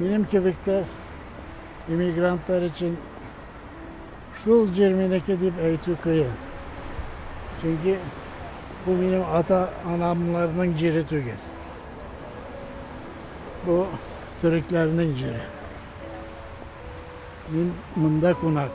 Benim köpekler immigrantlar için şul cermeneke deyip aytı kıyın. Çünkü bu benim ata anamlarının ciri tügel. Bu Türklerinin ciri. Ben mında konak.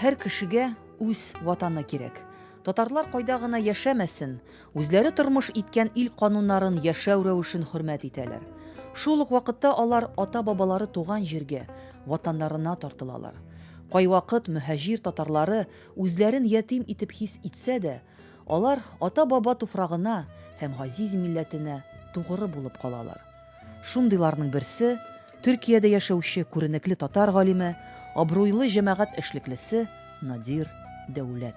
Her кешегә үз ватаны кирәк. Татарлар кайда гына яшәмәсен, үзләре тормыш иткән ил кануннарын яшәү рәвешен хөрмәт итәләр. Шул ук вакытта алар ата-бабалары туган җиргә, ватаннарына тартылалар. Кайвакыт мөһаҗир татарлары үзләрен ятим итеп хис итсә дә, алар ата-баба туфрагына һәм газиз милләтенә тугры булып калалар. Шундыйларның берсе Төркиядә яшәүче күренекле татар галиме, абруйлы җәмәгать эшлеклесе Надир Дәүләт.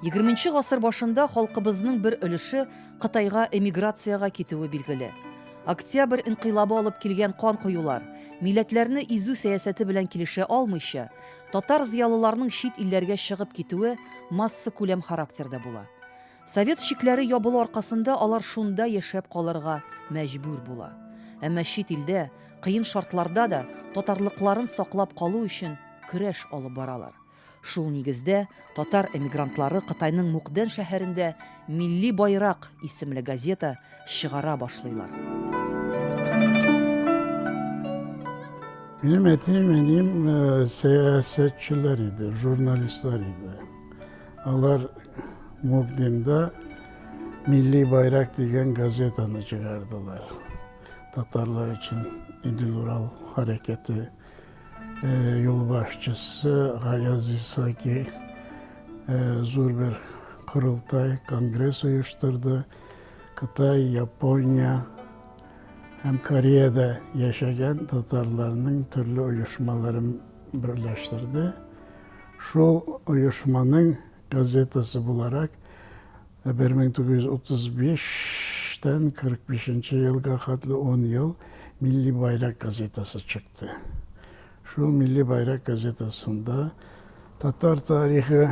Егерменче гасыр башында халкыбызның бер өлеше Кытайга эмиграцияга китүе билгеле. Октябрь инкыйлабы алып килгән кан куюлар, милләтләрне изү сәясәте белән килешә алмыйча, татар зыялыларының чит илләргә чыгып китүе масса күләм характерда була. Совет шикләре ябылу аркасында алар шунда яшәп калырга мәҗбүр була. Әмма чит илдә, кыен шартларда да татарлыкларын саклап калу өчен көрәш алып баралар. Шул нигездә татар эмигрантлары Кытайның Мукден шәһәрендә Милли байрак исемле газета чыгара башлыйлар. Benim etimediğim siyasetçiler idi, jurnalistler idi. Onlar Mugdin'de Milli Bayrak diyen gazetanı çıkardılar. Tatarlar için İdil Ural Hareketi yolbaşçısı Gayaz İsaki zor bir kurultay, kongres uyuşturdu. Kıtay, Japonya, hem Kore'de yaşayan Tatarlarının türlü uyuşmalarını birleştirdi. Şu uyuşmanın gazetesi bularak 1935'ten 45. yılga kadar 10 yıl Milli Bayrak gazetesi çıktı. Şu Milli Bayrak gazetesinde Tatar tarihi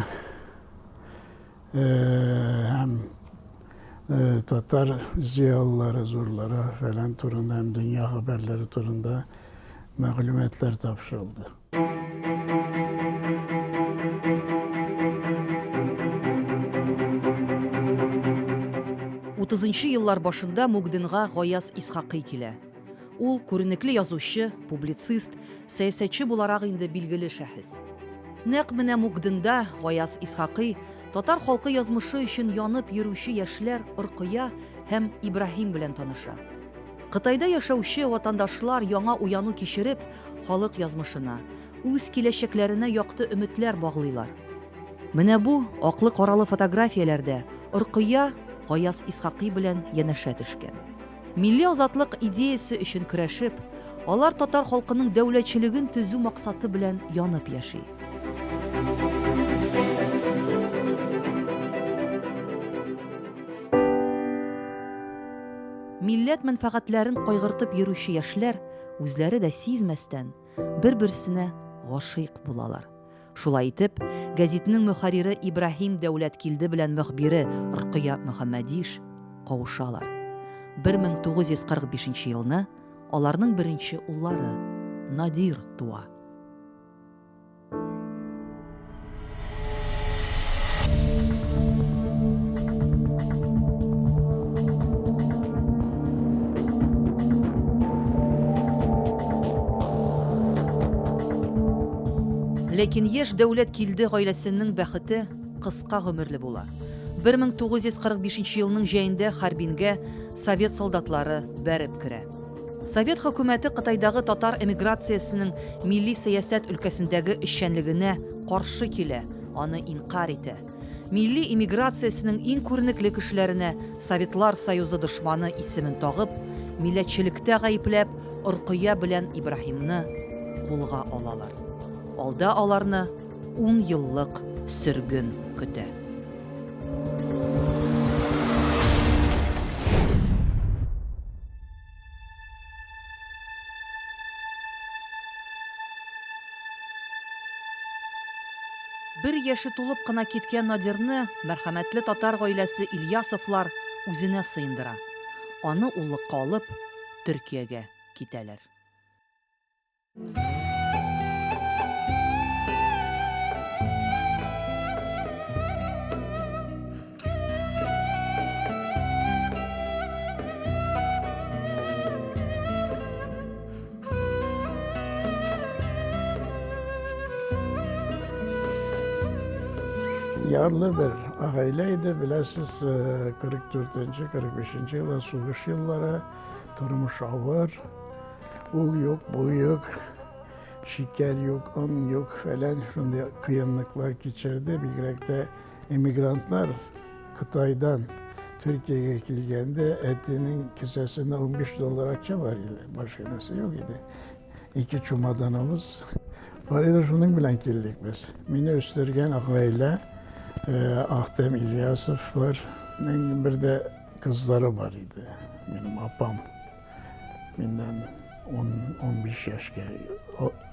hem Tatar ziyalıları, zurlara falan turunda hem dünya haberleri turunda məlumatlar tapşırıldı. Утызынчы еллар башында Мукденга Гаяз Исхакый килә. Ул күренекле язучы, публицист, сәясәтче буларак инде билгеле шәхес. Нәкъ менә Мукденда Гаяз Исхакый татар халкы язмышы өчен янып йөрүче яшьләр Оркыя һәм Ибраһим белән таныша. Кытайда яшәүче ватандашлар яңа уяну кичереп, халык язмышына, үз киләчәкләренә якты өметләр баглыйлар. Менә бу аклы-каралы фотографияләрдә Оркыя Гаяз Исхакый белән янәшә төшкән. Милли азатлык идеясе өчен көрәшеп, алар татар халкының дәүләтчелеген төзү максаты белән янып яши. Милләт мәнфәгатьләрен кайгыртып йөрүче яшьләр үзләре дә сизмәстән бер-берсенә гашыйк булалар. Шулай итеп, гәзитнең мөхәррире Ибраһим Дәүләт килде белән мөхбире Оркыя Мөхәммәдиш кавышалар. 1945 елны аларның беренче уллары Надир туа. Ләкин яшь Дәүләт килде гаиләсенең бәхете кыска гомерле була. 1945 елның җәендә Харбингә Совет солдатлары бәреп керә. Совет хөкүмәте Кытайдагы татар эмиграциясенең милли сәясәт өлкәсендәге эшчәнлегенә каршы килә, аны инкар итә. Милли иммиграциясенең иң күренекле кешеләренә Советлар Союзы дошманы исемен тагып, милләтчелектә гаепләп, Оркыя белән Ибраһимны кулга алалар. Алда аларны 10 еллык сөргөн көтә. Бер яше тулып кына киткән Надирны мәрхәмәтле татар гаиләсе Ильясовлар үзенә сыендыра. Аны уллыкка алып, Төркиягә китәләр. Yarlı bir aileydi. Bilesiz 44-45 yıla soğuş yıllara durmuş ağır. Ul yok, bu yok, şeker yok, un yok falan. Şunda kıyınlıklar geçirdi. Bir de emigrantlar Kıtay'dan Türkiye'ye geldiğinde etinin kisesinde 15 dolar akça var idi. Başka nasıl yok idi. 2 çumadanımız var idi. Şunun bilen geldik biz. Mini Östergen ağayla Ahtem İlyasov var. Bir de kızları var idi. Benim apam. Benden 10-15 yaşka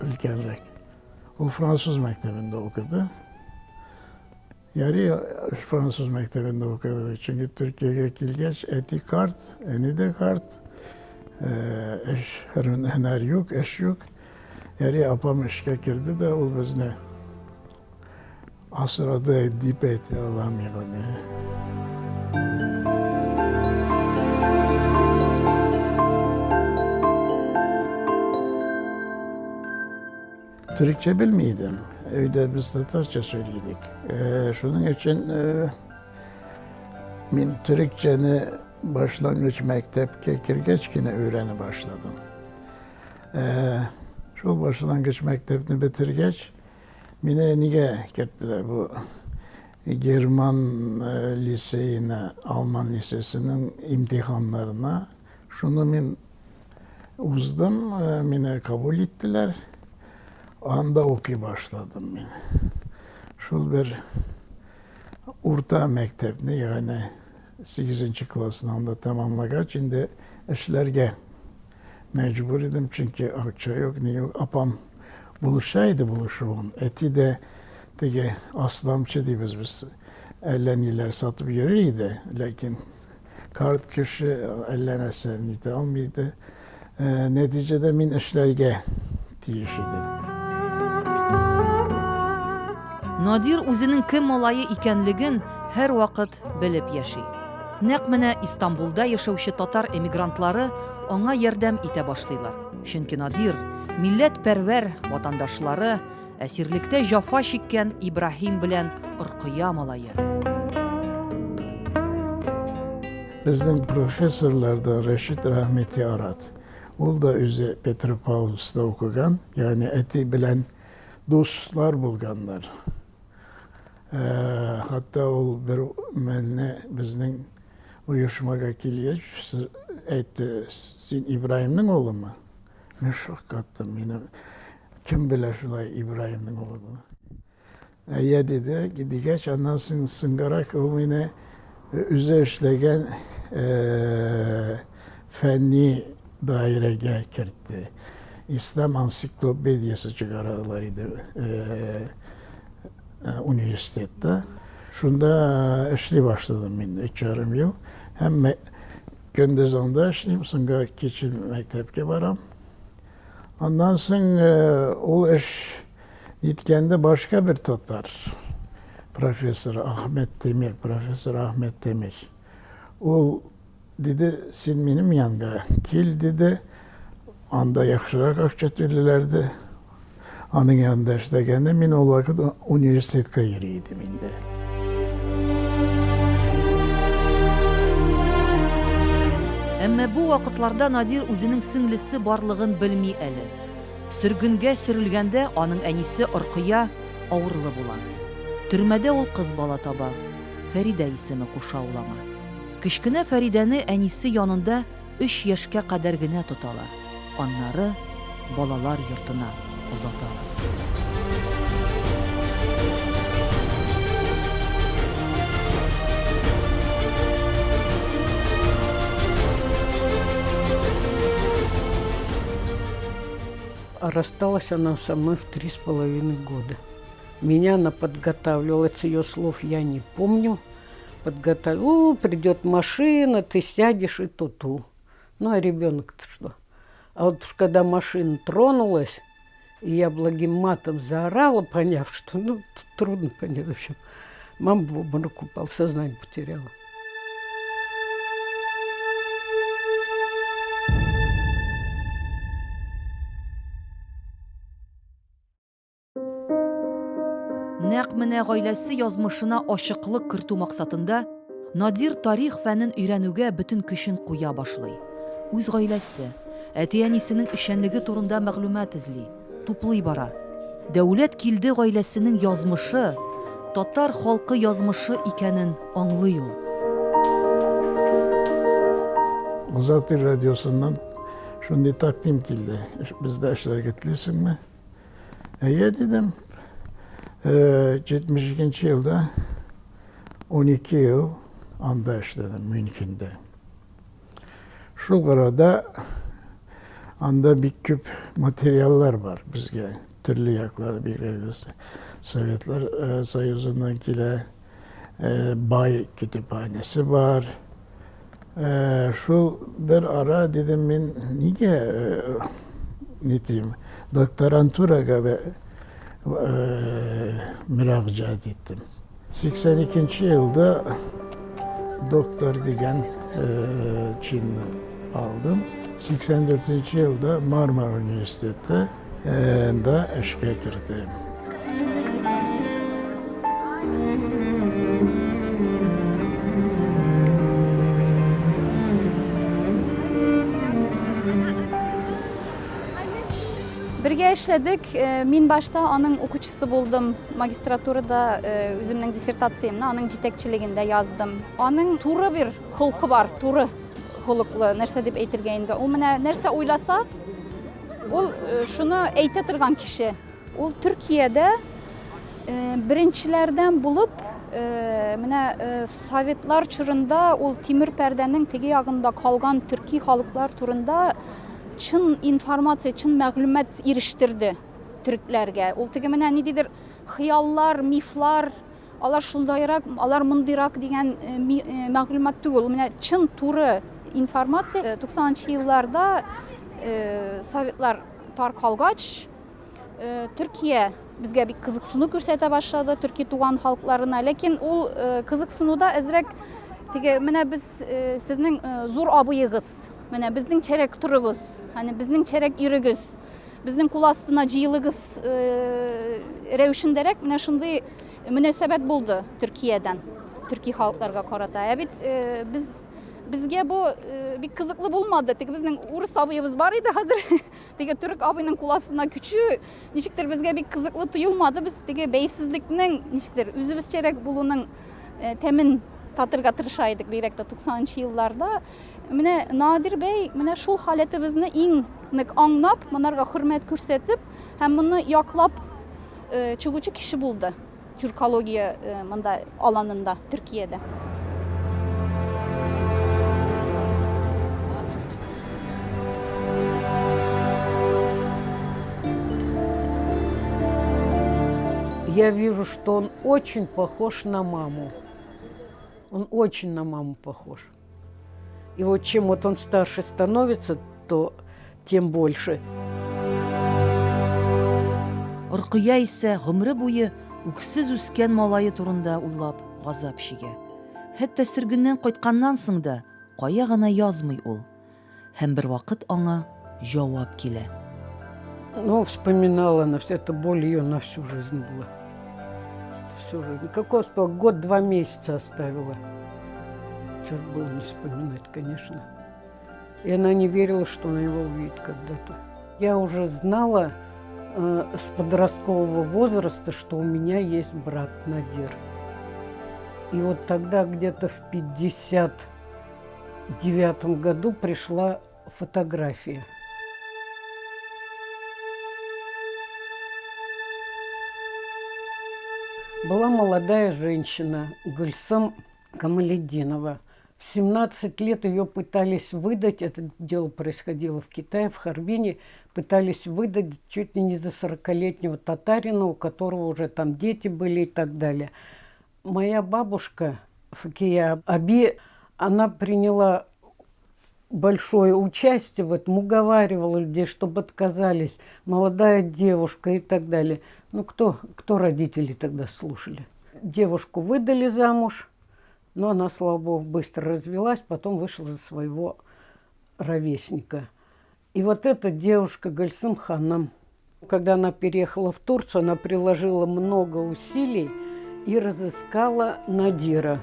ülkenrek. O Fransız mektebinde okudu. Yarı Fransız mektebinde okudu. Çünkü Türkiye'ye gelgeç eti kart, eni de kart. Eş, hener yok, eş yok. Yarı apam işe girdi de o bizne. Asırada dip eti alamıyor. Türkçe bilmiyordum. Öyle biz Tatarca söyledik. Şunun için ben Türkçeni başlangıç mektepke girgeçkine öğreni başladım. Şu başlangıç mektebini bitirgeç, beni niye gittiler bu German liseyine, Alman lisesinin imtihanlarına. Şunu ben uzdum, beni kabul ettiler. Anda okuy başladım ben. Şu bir orta mektebini yani 8. klasını anda tamamlamak şimdi işlerge mecbur idim çünkü akça yok ne yok. Apam buluşuğun. Eti de aslamçı diye biz 50'liler satıp yeriydi. Lakin kart kişi 50'ne seniydi almıydı. Neticede min işlerge diyişidim. Надир үзенең кем малае икәнлеген һәр вакыт белеп яши. Нәкъ менә Истанбулда яшәүче татар эмигрантлары аңа ярдәм итә башлыйлар. Чөнки Надир милләтпәрвәр ватандашлары әсирлектә җафа чиккән Ибраһим белән Оркыя малае. Bizden profesörlerden Reşit Rahmeti Arat. O da özü Petropavlov'da okugan. Yani eti bilen dostlar bulganlar. Hatta o bir mənə bizden uyuşmağa kiliyec etti. Sen İbrahim'in oğlu mu? Ne şok kattım yine. Kim bilir şulay İbrahim'in oğlu? Ya dedi, gidigeç ondan sıngarak o yine üzeri işlegen fenni dairege kirtti. İslam ansiklopediyası çıkararlarıydı üniversitede. Şunda işli başladım ben 3,5 yıl. Hem gündüz onda işliyim, sonra keçil mektepke varam. Ondan sonra o iş yetkende başka bir Tatar. Profesör Ahmet Demir. O dedi, sen benim yanımda gel dedi. Anda yaxşırak akçatırlılardı. Onun yanında işləyəndə mən o vaxt universitetə yeriydim indi. Әмма бу вакытларда Надир үзенең сеңлесе барлыгын белми әле. Сөргөнгә сөрелгәндә аның әнисе Оркыя авырлы була. Төрмәдә ул кыз бала таба. Фәридә исеме куша ул аңа. Кечкенә Фәридәне әнисе янында 3 яшькә кадәр генә тоталар. Аннары балалар йортына озаталар. А рассталась она со мной в 3,5 года. Меня она подготавливала, с ее слов я не помню. Подготавливала, придет машина, ты сядешь и ту-ту. Ну, а ребенок-то что? А вот уж когда машина тронулась, и я благим матом заорала, поняв, что, трудно понять, в общем. Мама в обморок упала, сознание потеряла. Нәкъ менә гаиләсе язмышына ачыклык кертү максатында Надир тарих фәнен өйрәнүгә бөтен көчен куя башлый. Үз гаиләсе, әти-әнисенең эшчәнлеге турында мәгълүмат эзли, туплый бара. Дәүләт килде гаиләсенең язмышы, татар халкы язмышы икәнен аңлый ул. Azatı Radyosu'ndan şunu takdim kildi. Bizde işler getirsin mi? Ya dedim. 72 yılda 12 yıl anda işledim Münken'de. Şu arada anda bir küp materyaller var bizge. Türlü yaklarda bir Sovyetler Soyuzu'ndakiler Bay Kütüphanesi var. Şu bir ara dedim ben niye ne diyeyim doktoranturaga ve müracaat ettim. 82. yılda doktor degen Çin'i aldım. 84. yılda Marmara Üniversitesi'nde da eşlik ettirdim. Birge işledik. Min başta anın okuyucusu buldum. Magistratурада özümün dissertasyamını anın jitekçiliginde yazdım. Anın turu bir hulku var, turu huluklu nerse dep aytilganda. O mene nerse oylasa, ol şunu ayta turgan kişi. Ol Türkiye'de birinçilerden bulup mene Sovetlar çırında ol Timur Perde'nin tegi yağında kalgan Türkiye halklar turunda çın informasiya, çın məlumat eriştirdi Türklərə. Ol tege mene nidir? Xiyallar, miflar, alar şundayrak, alar mundayrak degen məlumat tügül. Mene çın turu informasiya 90-cı yıllarda Sovetlar tarqalgaç Türkiye bizge bir kızıksunu görsete başladı Türkiye tuğan halklarına. Lakin ol kızıksunuda ezrek tege mene biz sizin zor abıyığız. Mene bizning çerek turuguz, hani bizning çerek yürügüz, bizning kul astına cıyılığız revşinderek mene şunday münasebet buldu Türkiye'den, Türkiye halklarga karata. Evet bizge bu bir kızıklı bulmadı. Tek bizning Urus abıyımız var idi hazır. Tege Türk abının kul astına küçüğü nişiktir bizge bir kızıklı tuyulmadı. Biz tege beysizlikning nişiktir üzübüz çerek bulunun temin tatırga tırışaydık birekte 90-cı yıllarda. Mene Nadir Bey mene şul haletimizni iňnik aňlap, manarga hürmet körsetip, hem bunu yaklap çıgıcı kişi buldu Türkologiya manda alanında Türkiye'de. Я вижу, что он очень похож на маму. Он очень на маму похож. И вот чем вот он старше становится, то тем больше. Оркыя исә гомере буе үксез үскән малае турында уйлап газап чигә. Хәтта сөргеннән кайтканнан соң да кая гына язмый ул. Һәм бер вакыт аңа җавап килә. Ну, вспоминала она, вся эта боль ее на всю жизнь была. Всю жизнь. Какой год 2 месяца оставила. Чего ж было не вспоминать, конечно. И она не верила, что она его увидит когда-то. Я уже знала с подросткового возраста, что у меня есть брат Надир. И вот тогда где-то в 59 году пришла фотография. Была молодая женщина, Гульсам Камалетдинова. В 17 лет ее пытались выдать, это дело происходило в Китае, в Харбине, пытались выдать чуть ли не за 40-летнего татарина, у которого уже там дети были и так далее. Моя бабушка Факия Аби, она приняла большое участие в этом, уговаривала людей, чтобы отказались, молодая девушка и так далее. Ну, кто родители тогда слушали? Девушку выдали замуж, но она, слава богу, быстро развелась, потом вышла за своего ровесника. И вот эта девушка Гульсым Ханам, когда она переехала в Турцию, она приложила много усилий и разыскала Надира.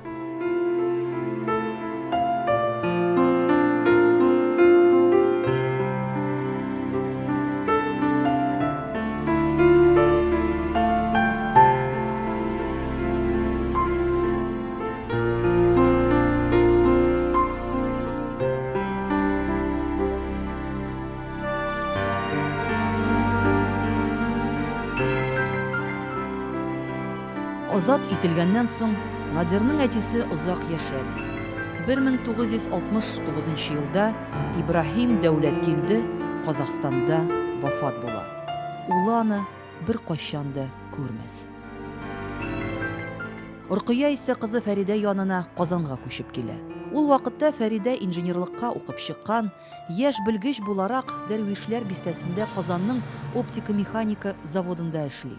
Азат ителгәннән соң Надирның әтисе озак яшәде. 1969 елда Ибраһим Дәүләткилде Казахстанда вафат була. Улы аны беркайчан да күрмәс. Оркыя исә кызы Фәридә янына Казанга күчеп килә. Ул вакытта Фәридә инженерлыкка укып чыккан, яшь белгеч буларак Дәрвишләр бистәсендә Казанның оптика-механика заводында эшли.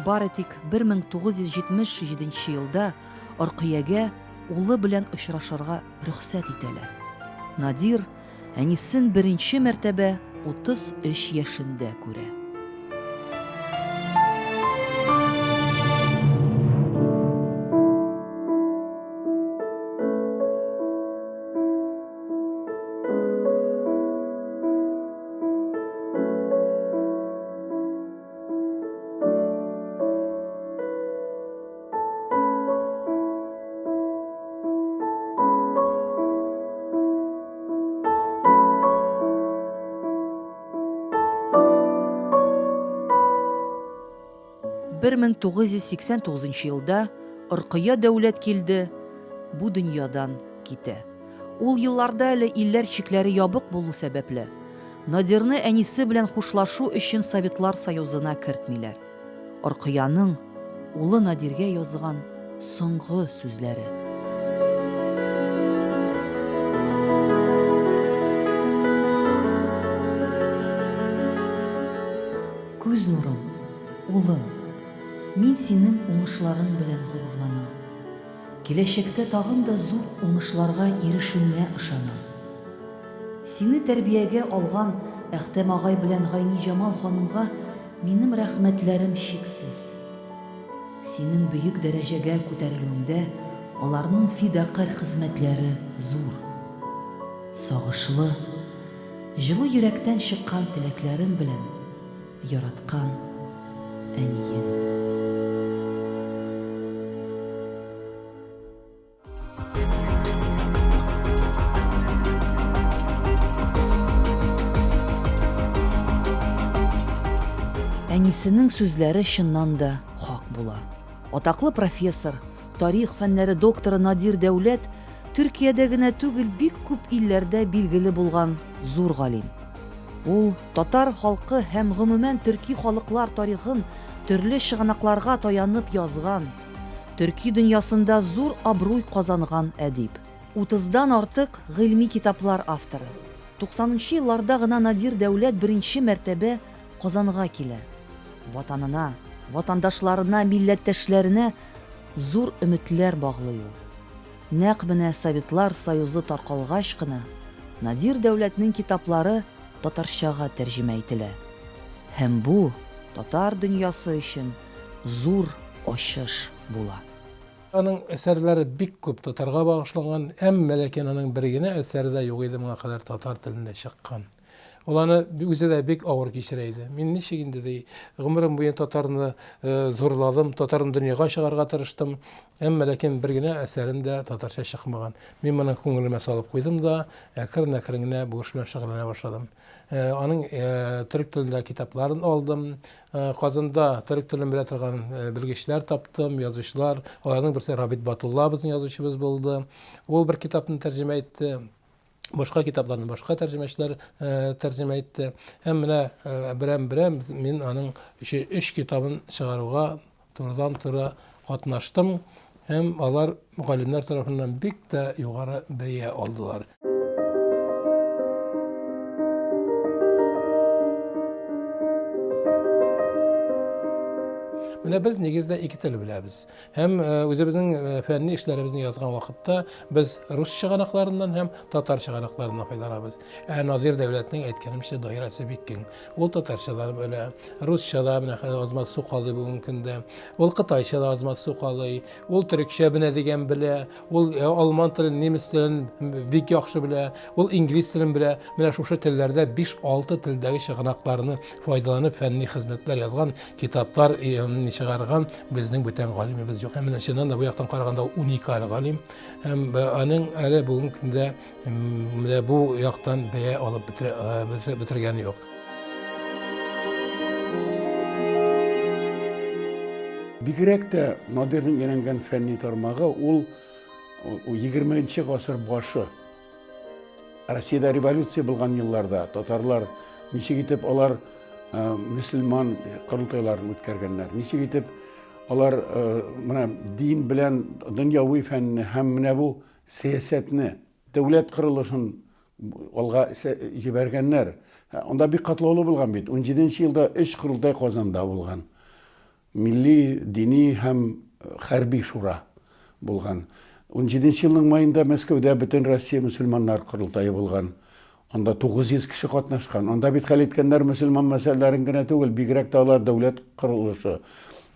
Бары тик 1977 елда Оркыягә улы белән очрашырга рөхсәт итәләр. Надир әнисен беренче мәртәбә 33 яшендә күрә. Бер 1989 елда Оркыя Дәүләткилде бу дөньядан китә. Ул елларда әле илләр чикләре ябык булу сәбәпле Надирны әнисе белән хушлашу өчен Советлар Союзына кертмиләр. Оркыяның улы Надиргә язган соңгы сүзләре. Күз нурым, улым, мин синең уңышларың белән горурланам. Киләчәктә тагын да зур уңышларга ирешүңә ышанам. Сине тәрбиягә алган Әхтәм агай белән Гайни Җамал ханымга минем рәхмәтләрем чиксез. Синең бөек дәрәҗәгә күтәрелүеңдә аларның фидакарь хезмәтләре зур. Сагышлы, җылы йөрәктән чыккан теләкләрем белән яраткан әнием. Әнисенең сүзләре чыннан да хак була. Атаклы профессор, тарих фәннәре докторы Надир Дәүләт Төркиядә генә түгел, бик күп илләрдә билгеле булган зур галим. Ул татар халкы һәм гомумән төрки халыклар тарихын төрле чыганакларга таянып язган, төрки дөньясында зур абруй казанган әдип. 30дан артык гыйльми китаплар авторы. 90нчы елларда гына Надир Дәүләт беренче мәртәбә Казанга килә. Ватанына, ватандашларына, милләттәшләренә зур өметләр баглый ул. Нәкъ менә Советлар Союзы таркалгач кына Надир Дәүләтнең китаплары татарчага тәрҗемә ителә. Һәм бу татар дөньясы өчен зур ачыш була. Аның әсәрләре бик күп татарга багышланган, әмма ләкин аның бер генә әсәре дә юк иде моңа кадәр татар телендә чыккан. Ул аны үзе дә бик авыр кичерә иде. Мин ничек инде ди, гомерем буена татарны зурладым, татарны дөньяга чыгарга тырыштым, әмма ләкин бер генә әсәрем дә татарча чыкмаган. Мин моны күңелемә салып куйдым да, әкрен-әкрен генә бу эш белән шөгыльләнә башладым. Аның төрек телендә китапларын алдым. Казанда төрек телен белә торган белгечләр таптым, язучылар. Аларның берсе Рабит Батулла безнең язучыбыз булды. Ул бер китапны тәрҗемә итте. Башка китапларны башка тәрҗемәчеләр тәрҗемә итте. Һәм менә берәм-берәм мин аның 3 китабын чыгаруга турыдан-туры катнаштым. Һәм алар галимнәр тарафыннан бик тә югары бәя алдылар. Менә без нигездә ике тел беләбез. Һәм үзебезнең фәнни эшләребезне язган вакытта без рус чыганакларыннан һәм татар чыганакларыннан файдаланабыз. Надир Дәүләтнең әйткәнемчә даирәсе бик киң. Ул татарчада белә, русчада менә Азмат Сукалый бүген көндә, ул кытайчада Азмат Сукалый, ул төрекчә белә дигән белә, ул алман телен, немец телен бик яхшы белә, ул инглиз телен белә. Менә шушы телләрдә 5-6 телдәге чыганакларны файдаланып фәнни хезмәтләр язган китаплар чыгарган безнең бүтән галимебез юк. Һәм чыннан да бу яктан караганда уникаль галим. Һәм аның әле бүген көндә менә бу яктан бәя алып бетергәне юк. Бигрәк тә Надирның өйрәнгән фәнни тармагы ул 20-нче гасыр башы. Россиядә революция булган елларда татарлар ничек итеп алар мөселман кырылтайларын үткәргәннәр. Ничек итеп алар менә дин белән дөньяви фәнне һәм менә бу сәясәтне, дәүләт кырылышын алга җибәргәннәр. Анда бик катлаулы булган бит. 17нче елда 3 кырылтай Казанда булган. Милли, дини һәм хәрби шура булган. 17нче елның маенда Мәскәүдә бөтен Россия мөселманнар кырылтайы булган. Анда 900 кеше катнашкан. Анда бит хәл иткәннәр мөселман мәсьәләләрен генә түгел, бигрәк тә алар дәүләт кырылышы.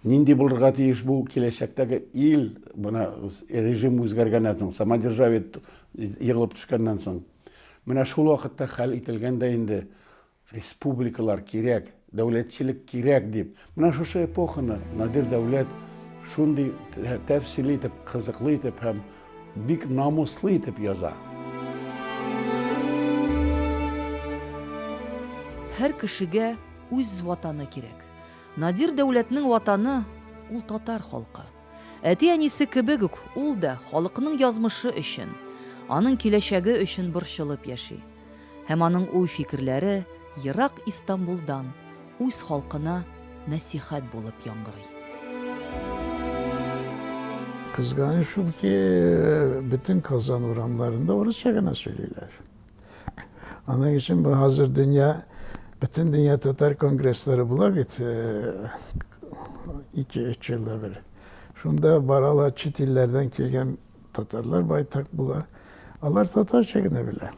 Нинди булырга тиеш бу киләчәктәге ил, бuna режим үзгәргәннән соң, самодержавие егылып төшкәннән соң. Менә шул вакытта хәл ителгәндә инде республикалар кирәк, дәүләтчелек кирәк дип. Менә шушы эпоханы Надир Дәүләт шундый тәфсилий итеп, кызыклы итеп һәм бик намуслы итеп яза. Һәр кешегә үз ватаны кирәк. Надир Дәүләтнең ватаны ул татар халкы. Әти-әнисе кебек үк ул да халыкның язмышы өчен, аның киләчәге өчен борчылып яши. Һәм аның уй-фикерләре ерак Истанбулдан үз халкына насихат булып яңгырый. Kızgani şu ki bütün kazan oranlarında Rusça gene söylüyorlar. Onun için bu hazır bütün dünya Tatar kongresleri bula bit 2-3 yılda bir. Şunda baralar çit illerden gelgen Tatarlar baytak bula. Alar Tatarça gene bile.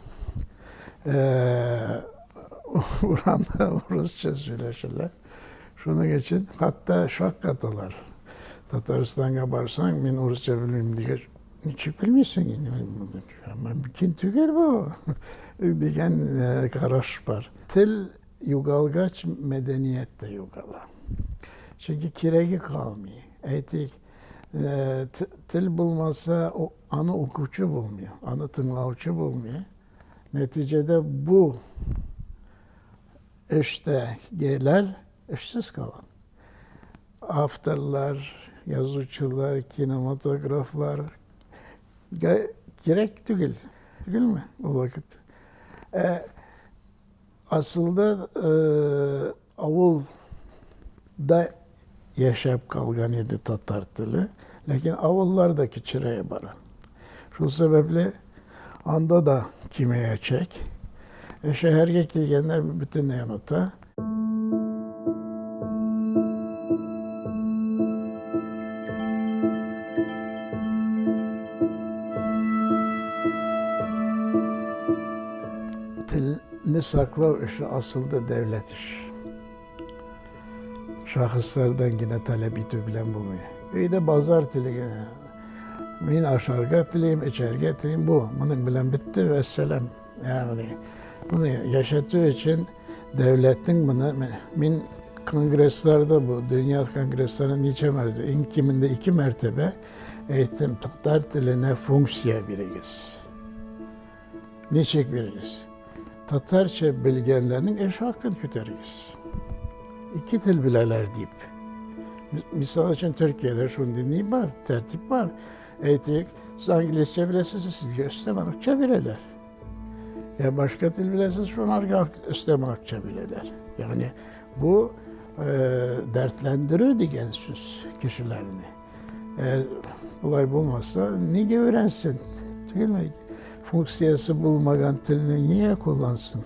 Uranda Rusça söyleşirler. Şunu geçin hatta şak katalar. Tataristan'a barsan men Rusça bilmem diye niçin bilmiyorsun? Ama kim tüger bu? Diyen karaş var. Til yugalgaç medeniyet de yugala. Çünkü kiregi kalmıyor. Etik til bulmasa o anı okuyucu bulmuyor. Anı tınlavcı bulmuyor. Neticede bu işte gelir işsiz kalan. Avtarlar, yazıcılar, kinematograflar gerek değil. Değil mi o vakit? Aslında avulda yaşayıp kalgan idi Tatar tili. Lakin avullardaki çıraya bara. Şu sebeple anda da kimeye çek. Şehirge gelgenler bütün yanıta. Tilini saklav işi aslında devlet işi. Şahıslardan yine talep iti bilen bulmuyor. Öyle bazar tili yine. Min aşarga tileyim, içerge tileyim bu. Bunun bilen bitti ve selam. Yani bunu yaşattığı için devletin bunu min kongreslerde bu dünya kongreslerinin niçe mertebe, kiminde 2 mertebe eğitim Tatar tiline fonksiya birigiz. Niçik birigiz? Tatarça bilgenlerinin eş hakkını küterigiz. 2 dil bileler deyip. Misal için Türkiye'de şunun dinliği var, tertip var. Eğitim, siz İngilizce bilesiniz, siz Östemakça bileler. Ya başka dil bilesiniz, şunlar Östemakça bileler. Yani bu dertlendiriyor diyen söz kişilerini. Bulay bulmazsa niye öğrensin? Değil mi? Fonksiyası bulmadan dilini niye kullansın?